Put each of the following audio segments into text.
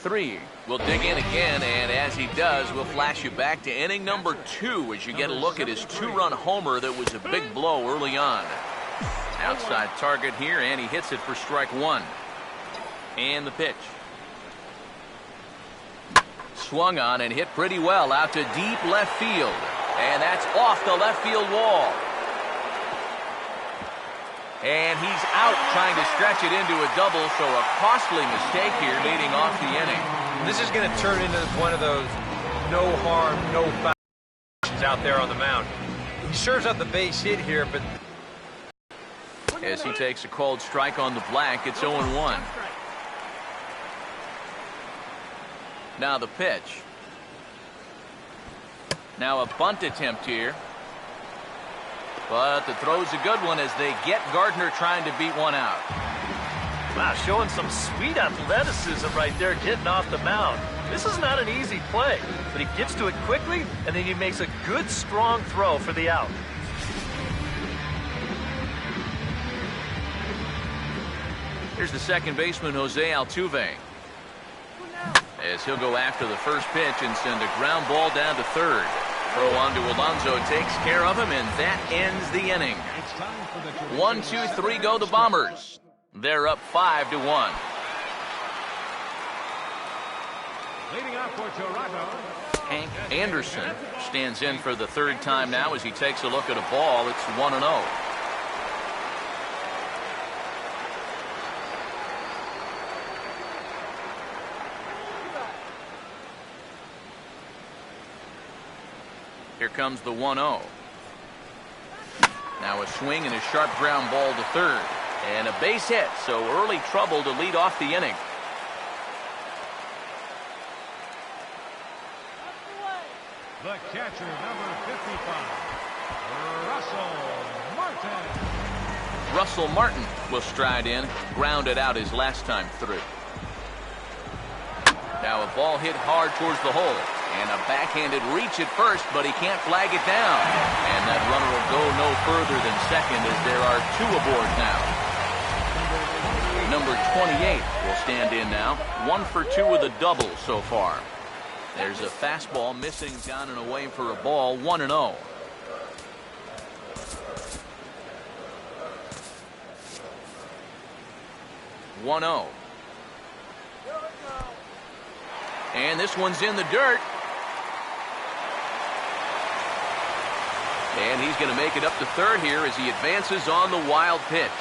3 will dig in again, and as he does, we'll flash you back to inning number 2 as you get a look at his 2-run homer that was a big blow early on. Outside target here, and he hits it for strike 1. And the pitch. Swung on and hit pretty well out to deep left field. And that's off the left field wall. And he's out trying to stretch it into a double, so a costly mistake here leading off the inning. This is going to turn into one of those no harm, no foul out there on the mound. He serves up the base hit here, but as he takes a called strike on the black, it's 0-1. Now the pitch. Now a bunt attempt here. But the throw's a good one as they get Gardner trying to beat one out. Wow, showing some sweet athleticism right there, getting off the mound. This is not an easy play, but he gets to it quickly, and then he makes a good, strong throw for the out. Here's the second baseman, Jose Altuve, as he'll go after the first pitch and send a ground ball down to third. Throw on to Alonso takes care of him, and that ends the inning. 1, 2, 3 go the Bombers. They're up 5-1. Leading off for Toronto, Hank Anderson stands in for the third time now as he takes a look at a ball. It's 1-0. Here comes the 1-0. Now a swing and a sharp ground ball to third. And a base hit, so early trouble to lead off the inning. the catcher, number 55, Russell Martin. Russell Martin will stride in, grounded out his last time through. Now a ball hit hard towards the hole. And a backhanded reach at first, but he can't flag it down. And that runner will go no further than second as there are two aboard now. Number 28 will stand in now. 1 for 2 with a double so far. There's a fastball missing down and away for a ball. 1-0. And this one's in the dirt. And he's going to make it up to third here as he advances on the wild pitch.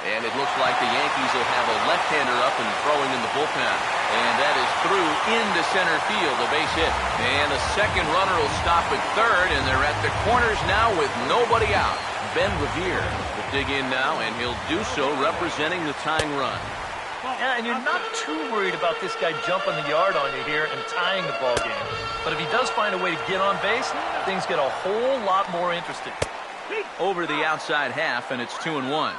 And it looks like the Yankees will have a left-hander up and throwing in the bullpen. And that is through into center field, a base hit. And the second runner will stop at third, and they're at the corners now with nobody out. Ben Revere will dig in now, and he'll do so representing the tying run. Yeah, and you're not too worried about this guy jumping the yard on you here and tying the ball game. But if he does find a way to get on base, things get a whole lot more interesting. Over the outside half, and it's 2-1.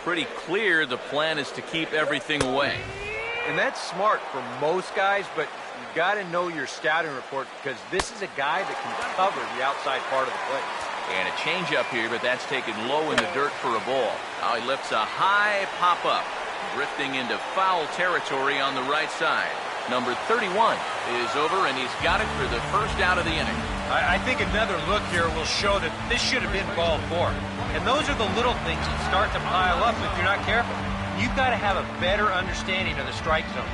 Pretty clear the plan is to keep everything away. And that's smart for most guys, but you got to know your scouting report because this is a guy that can cover the outside part of the plate. And a changeup here, but that's taken low in the dirt for a ball. Now he lifts a high pop-up, drifting into foul territory on the right side. Number 31 is over, and he's got it for the first out of the inning. I think another look here will show that this should have been ball 4. And those are the little things that start to pile up if you're not careful. You've got to have a better understanding of the strike zone.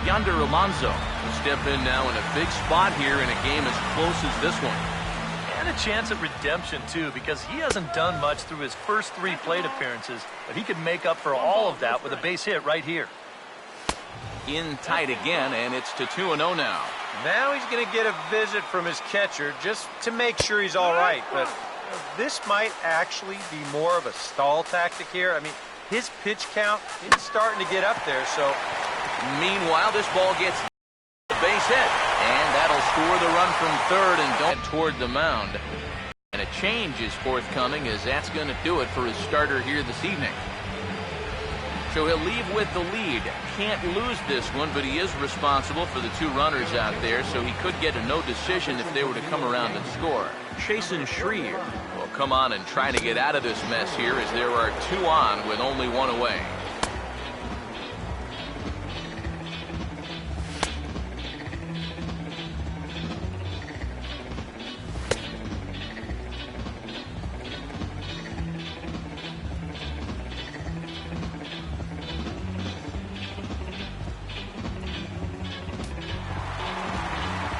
Yonder Alonso will step in now in a big spot here in a game as close as this one. And a chance at redemption, too, because he hasn't done much through his first 3 plate appearances, but he could make up for all of that with a base hit right here. In tight again, and it's to 2-0 now. Now he's going to get a visit from his catcher just to make sure he's all right. But this might actually be more of a stall tactic here. I mean, his pitch count is starting to get up there, so. Meanwhile, this ball gets a base hit, and that'll score the run from third and don't toward the mound. And a change is forthcoming as that's going to do it for his starter here this evening. So he'll leave with the lead. Can't lose this one, but he is responsible for the 2 runners out there, so he could get a no decision if they were to come around and score. Chasen Shreve will come on and try to get out of this mess here as there are 2 on with only 1 away.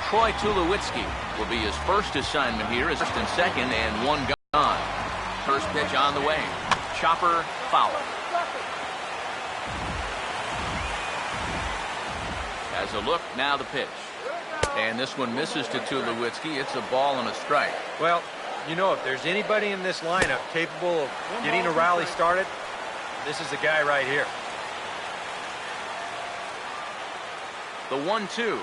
Troy Tulowitzki will be his first assignment here as first and second and one gone. First pitch on the way. Chopper foul. As a look, now the pitch. And this one misses to Tulowitzki. It's a ball and a strike. Well, you know, if there's anybody in this lineup capable of getting a rally started, this is the guy right here. The 1-2.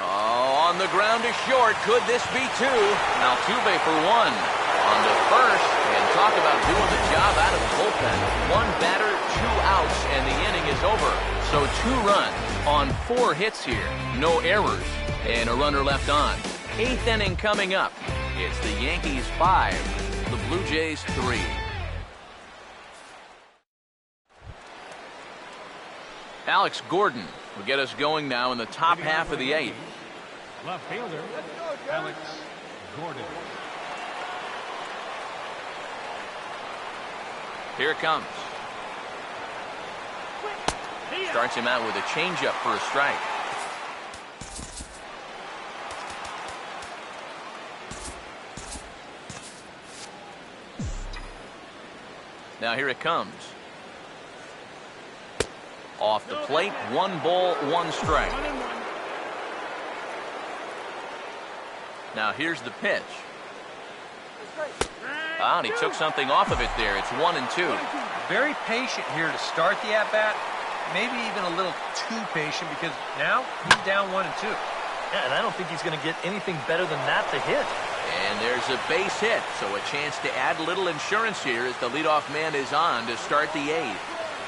Oh, on the ground is short. Could this be two? Altuve for one. On to first. And talk about doing the job out of the bullpen. One batter, 2 outs, and the inning is over. So 2 runs on 4 hits here. No errors. And a runner left on. 8th inning coming up. It's the Yankees 5, the Blue Jays 3. Alex Gordon will get us going now in the top half of the 8th. Left fielder, Alex Gordon. Here it comes. Starts him out with a changeup for a strike. Now here it comes. Off the plate, 1 ball, 1 strike. Now here's the pitch. And he took something off of it there. It's 1-2. Very patient here to start the at-bat. Maybe even a little too patient because now he's down 1-2. Yeah, and I don't think he's going to get anything better than that to hit. And there's a base hit, so a chance to add a little insurance here as the leadoff man is on to start the 8th.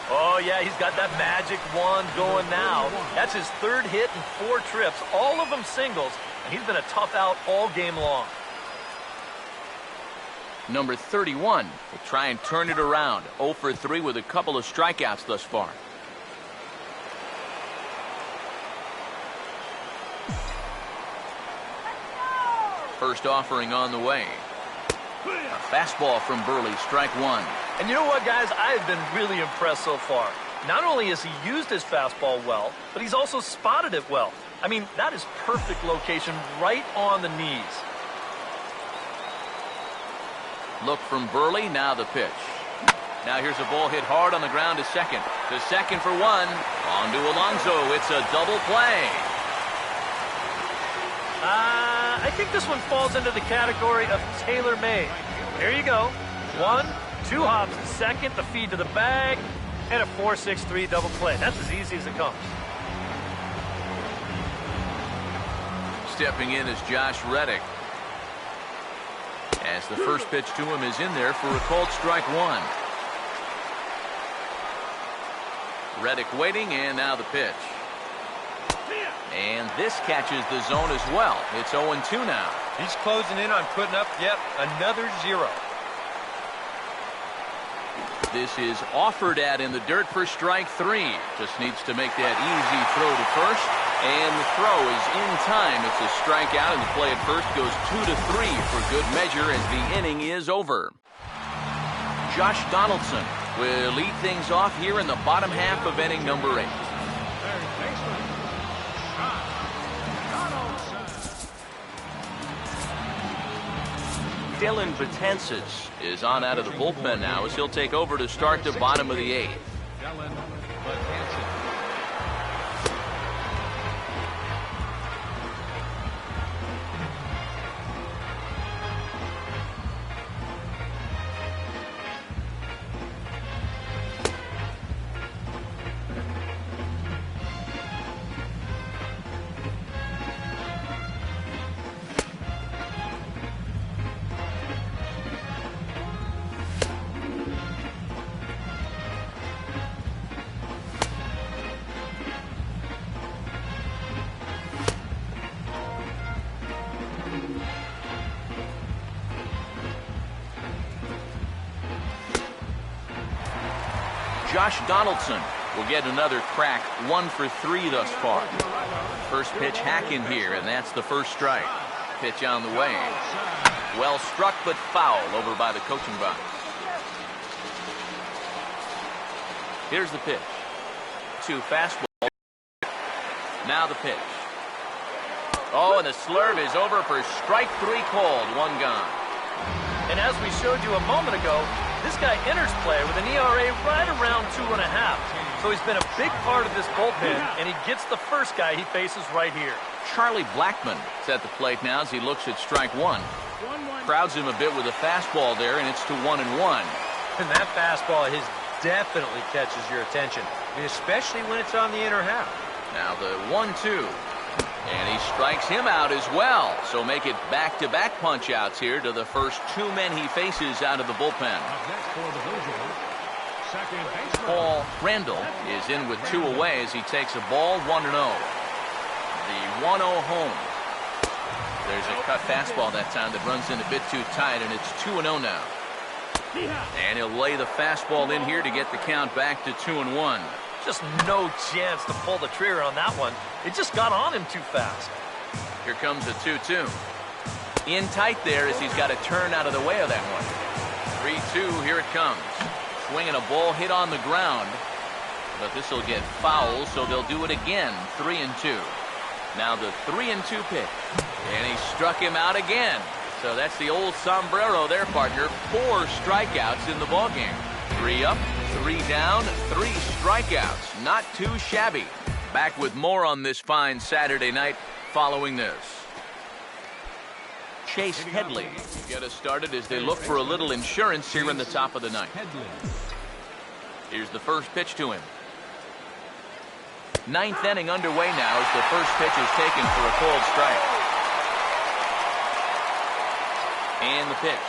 Oh, yeah, he's got that magic wand going now. That's his 3rd hit in 4 trips, all of them singles, and he's been a tough out all game long. Number 31 will try and turn it around. 0 for 3 with a couple of strikeouts thus far. First offering on the way. A fastball from Burley, strike 1. And you know what, guys? I have been really impressed so far. Not only has he used his fastball well, but he's also spotted it well. I mean, that is perfect location right on the knees. Look from Burley, now the pitch. Now here's a ball hit hard on the ground to second. To second for 1. On to Alonso. It's a double play. I think this one falls into the category of tailor-made. Here you go. 1, 2 hops to second, the feed to the bag, and a 4-6-3 double play. That's as easy as it comes. Stepping in is Josh Reddick. As the first pitch to him is in there for a called strike 1. Reddick waiting, and now the pitch. And this catches the zone as well. It's 0-2 now. He's closing in on putting up yet another 0. This is offered at in the dirt for strike 3. Just needs to make that easy throw to first. And the throw is in time. It's a strikeout, and the play at first goes 2-3 for good measure as the inning is over. Josh Donaldson will lead things off here in the bottom half of inning number 8. Third baseman, Donaldson. Dylan Betances is on out of the bullpen now as he'll take over to start the bottom of the 8th. Dylan Betances. Josh Donaldson will get another crack, 1 for 3 thus far. First pitch hack in here, and that's the first strike. Pitch on the way. Well struck, but foul over by the coaching box. Here's the pitch. 2 fastball. Now the pitch. Oh, and the slurve is over for strike 3 called. 1 gone. And as we showed you a moment ago, this guy enters play with an ERA right around 2.5. So he's been a big part of this bullpen, and he gets the first guy he faces right here. Charlie Blackmon is at the plate now as he looks at strike 1. Crowds him a bit with a fastball there, and it's to 1-1. And that fastball of his definitely catches your attention, I mean, especially when it's on the inner half. Now the 1-2. And he strikes him out as well. So make it back-to-back punch-outs here to the first 2 men he faces out of the bullpen. Up next for the Blue Jays, second baseman. Paul Randall is in with 2 away as he takes a ball 1-0. The 1-0 home. There's a cut fastball that time that runs in a bit too tight, and it's 2-0 now. And he'll lay the fastball in here to get the count back to 2-1. Just no chance to pull the trigger on that one. It just got on him too fast. Here comes a 2-2. In tight there as he's got to turn out of the way of that one. 3-2, here it comes. Swinging a ball hit on the ground. But this will get foul, so they'll do it again. 3-2. Now the 3-2 pitch. And he struck him out again. So that's the old sombrero there, partner. 4 strikeouts in the ballgame. 3 up, 3 down, 3 strikeouts. Not too shabby. Back with more on this fine Saturday night following this. Chase Headley get us started as they look for a little insurance here in the top of the ninth. Here's the first pitch to him. 9th inning underway now as the first pitch is taken for a called strike. And the pitch.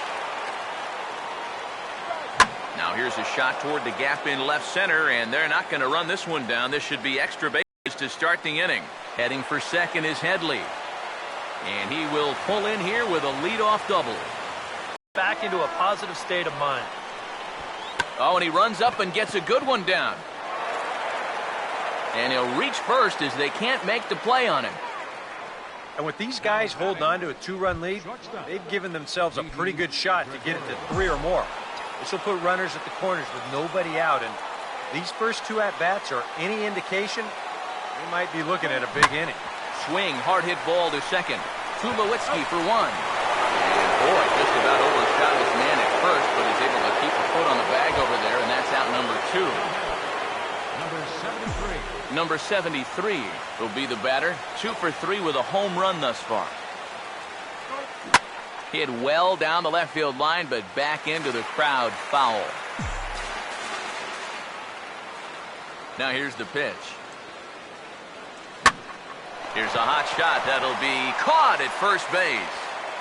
Now here's a shot toward the gap in left center, and they're not going to run this one down. This should be extra bases to start the inning. Heading for second is Headley. And he will pull in here with a leadoff double. Back into a positive state of mind. Oh, and he runs up and gets a good one down. And he'll reach first as they can't make the play on him. And with these guys holding on to a 2-run lead, they've given themselves a pretty good shot to get it to 3 or more. This will put runners at the corners with nobody out, and these first 2 at-bats are any indication they might be looking at a big inning. Swing, hard hit ball to second. Tulowitzki for 1. And boy, just about overshot his man at first, but he's able to keep a foot on the bag over there, and that's out number 2. Number 73 will be the batter. 2 for 3 with a home run thus far. Hit well down the left field line, but back into the crowd foul. Now here's the pitch. Here's a hot shot that'll be caught at first base.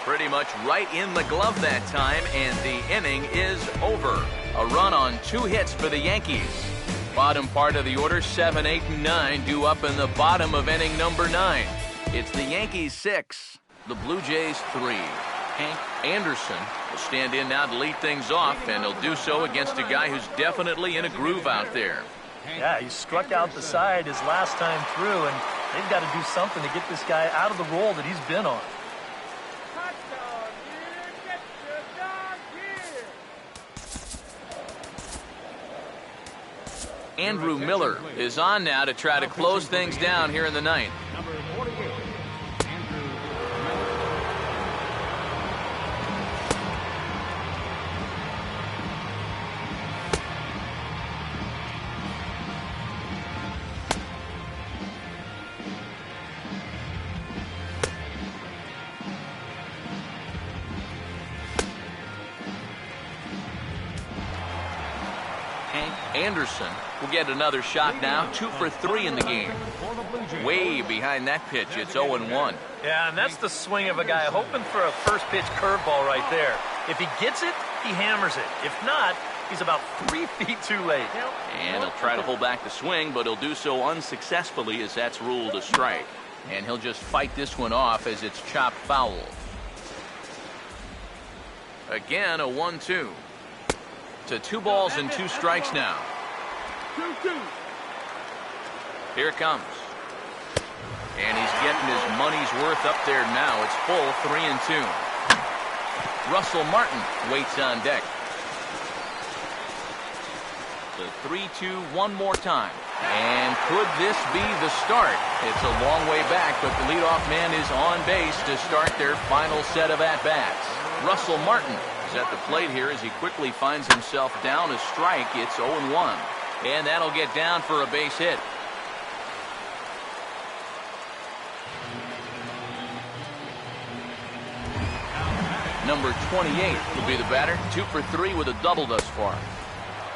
Pretty much right in the glove that time, and the inning is over. A run on 2 hits for the Yankees. Bottom part of the order, 7, 8, and 9 due up in the bottom of inning number 9. It's the Yankees 6, the Blue Jays 3. Hank Anderson will stand in now to lead things off, and he'll do so against a guy who's definitely in a groove out there. Yeah, he struck out the side his last time through, and they've got to do something to get this guy out of the role that he's been on. Andrew Miller is on now to try to close things down here in the ninth. Number 48, Andrew Miller. Anderson will get another shot now. 2 for 3 in the game. Way behind that pitch. It's 0-1. Yeah, and that's the swing of a guy hoping for a first pitch curveball right there. If he gets it, he hammers it. If not, he's about 3 feet too late. And he'll try to hold back the swing, but he'll do so unsuccessfully as that's ruled a strike. And he'll just fight this one off as it's chopped foul. Again, a 1-2. To 2 balls and 2 strikes now. Here it comes. And he's getting his money's worth up there now. It's full 3-2. Russell Martin waits on deck. The 3-2 one more time. And could this be the start? It's a long way back, but the leadoff man is on base to start their final set of at-bats. Russell Martin is at the plate here as he quickly finds himself down a strike. It's 0-1. And that'll get down for a base hit. Number 28 will be the batter. 2 for 3 with a double thus far.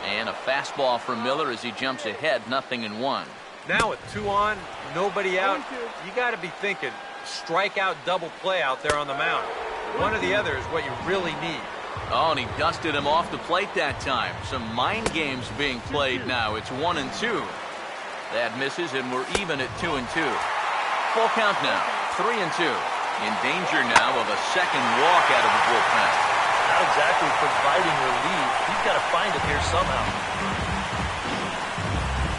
And a fastball from Miller as he jumps ahead, 0-1. Now with 2 on, nobody out, you got to be thinking strikeout double play out there on the mound. One or the other is what you really need. Oh, and he dusted him off the plate that time. Some mind games being played now. It's 1-2. That misses, and we're even at 2-2. Full count now, 3-2. In danger now of a second walk out of the bullpen. Not exactly providing relief. He's got to find it here somehow.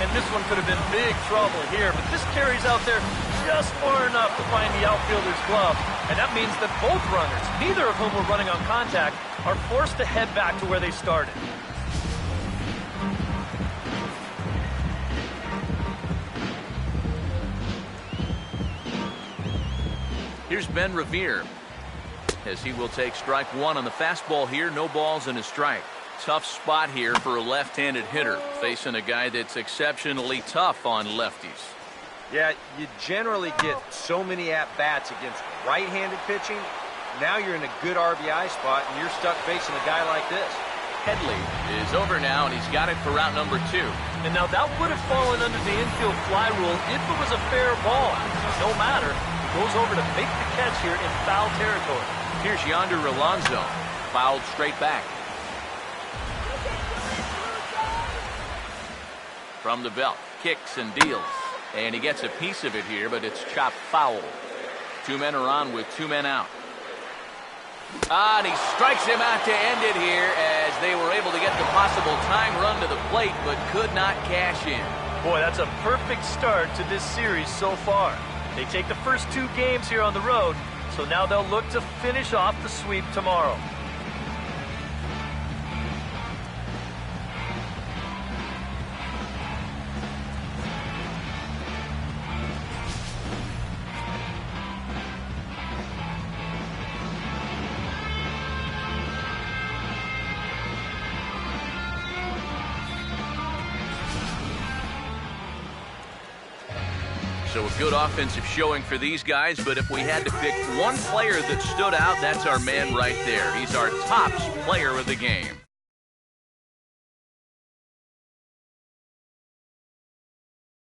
And this one could have been big trouble here, but this carries out there just far enough to find the outfielder's glove. And that means that both runners, neither of whom were running on contact, are forced to head back to where they started. Here's Ben Revere as he will take strike one on the fastball here. No balls and a strike. Tough spot here for a left-handed hitter facing a guy that's exceptionally tough on lefties. Yeah, you generally get so many at-bats against right-handed pitching. Now you're in a good RBI spot, and you're stuck facing a guy like this. Headley is over now, and he's got it for route number 2. And now that would have fallen under the infield fly rule if it was a fair ball. No matter, he goes over to make the catch here in foul territory. Here's Yonder Alonso, fouled straight back. From the belt, kicks and deals. And he gets a piece of it here, but it's chopped foul. 2 men are on with 2 men out. And he strikes him out to end it here as they were able to get the possible time run to the plate, but could not cash in. Boy, that's a perfect start to this series so far. They take the first 2 games here on the road, so now they'll look to finish off the sweep tomorrow. So a good offensive showing for these guys, but if we had to pick one player that stood out, that's our man right there. He's our top player of the game.